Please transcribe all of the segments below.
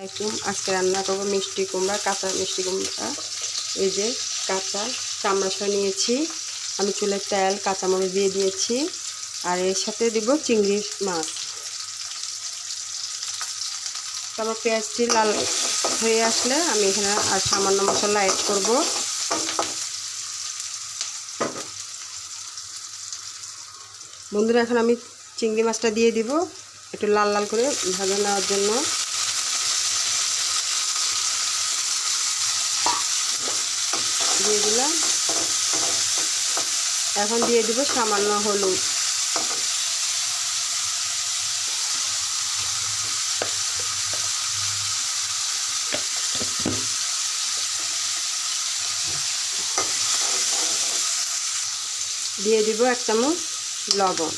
আসসালামাইকুম। আজকে রান্না করবো মিষ্টি কুমড়া, কাঁচা মিষ্টি কুমড়া। এই যে কাঁচা চামড়া সহ নিয়েছি আমি। চুলের তেল, কাঁচামরিচ দিয়ে দিয়েছি, আর এর সাথে দিব চিংড়ি মাছ। তারপর পেঁয়াজটি লাল হয়ে আসলে আমি এখানে আর সামান্য মশলা অ্যাড করব। বন্ধুরা, এখন আমি চিংড়ি মাছটা দিয়ে দিব একটু লাল লাল করে ভাজা নেওয়ার জন্য। দিয়ে দিলাম। এখন দিয়ে দিব সামান্য হলুদ। দিয়ে দিব 1 চামচ লবণ।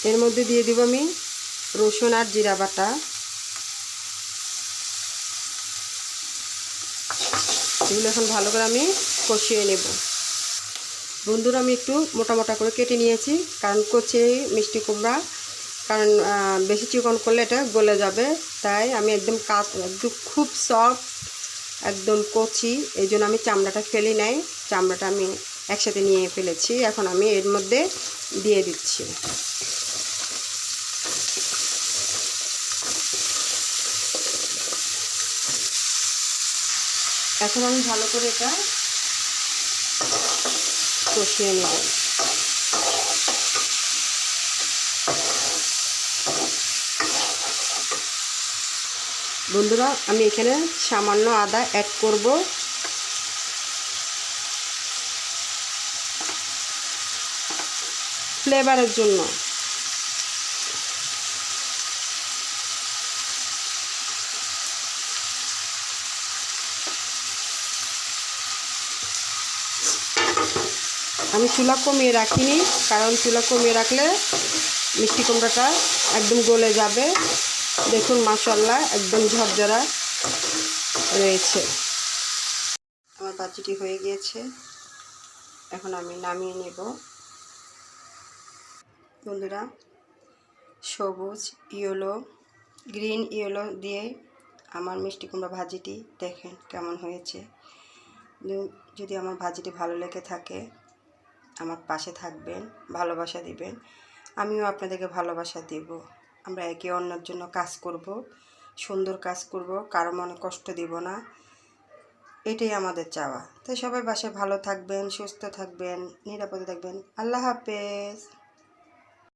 এর মধ্যে দিয়ে দিব আমি রসুন আর জিরা বাটা। এগুলো এখন ভালো করে আমি কষিয়ে নেব। বন্ধুরা, আমি একটু মোটা মোটা করে কেটে নিয়েছি, কারণ কচি মিষ্টি কুমড়া, কারণ বেশি চিকন করলে এটা গলে যাবে। তাই আমি একদম খুব সফট, একদম কচি, এই জন্য আমি চামড়াটা ফেলি নাই। চামড়াটা আমি একসাথে নিয়ে ফেলেছি। এখন আমি এর মধ্যে দিয়ে দিচ্ছি। এখন আমি ভালো করে এটা কষিয়ে নেব। বন্ধুরা, আমি এখানে সামান্য আদা অ্যাড করব। ফ্লেভারের জন্য। আমি চুলা কমিয়ে রাখিনি, কারণ চুলা কমিয়ে রাখলে মিষ্টি কুমড়াটা একদম গলে যাবে। দেখুন, মাশাআল্লাহ, একদম ঝরঝরা রয়েছে। আমার ভাজিটি হয়ে গিয়েছে, এখন আমি নামিয়ে নেব। বন্ধুরা, সবুজ, ইয়েলো, গ্রিন ইয়েলো দিয়ে আমার মিষ্টি কুমড়া ভাজিটি দেখেন কেমন হয়েছে। যদি আমার ভাজিটি ভালো লেগে থাকে, আমার পাশে থাকবেন, ভালোবাসা দিবেন। আমিও আপনাদেরকে ভালোবাসা দেব। আমরা একে অন্যের জন্য কাজ করব, সুন্দর কাজ করব, কারো মনে কষ্ট দিব না, এটাই আমাদের চাওয়া। তাই সবাই বাসায় ভালো থাকবেন, সুস্থ থাকবেন, নিরাপদে থাকবেন। আল্লাহ হাফেজ।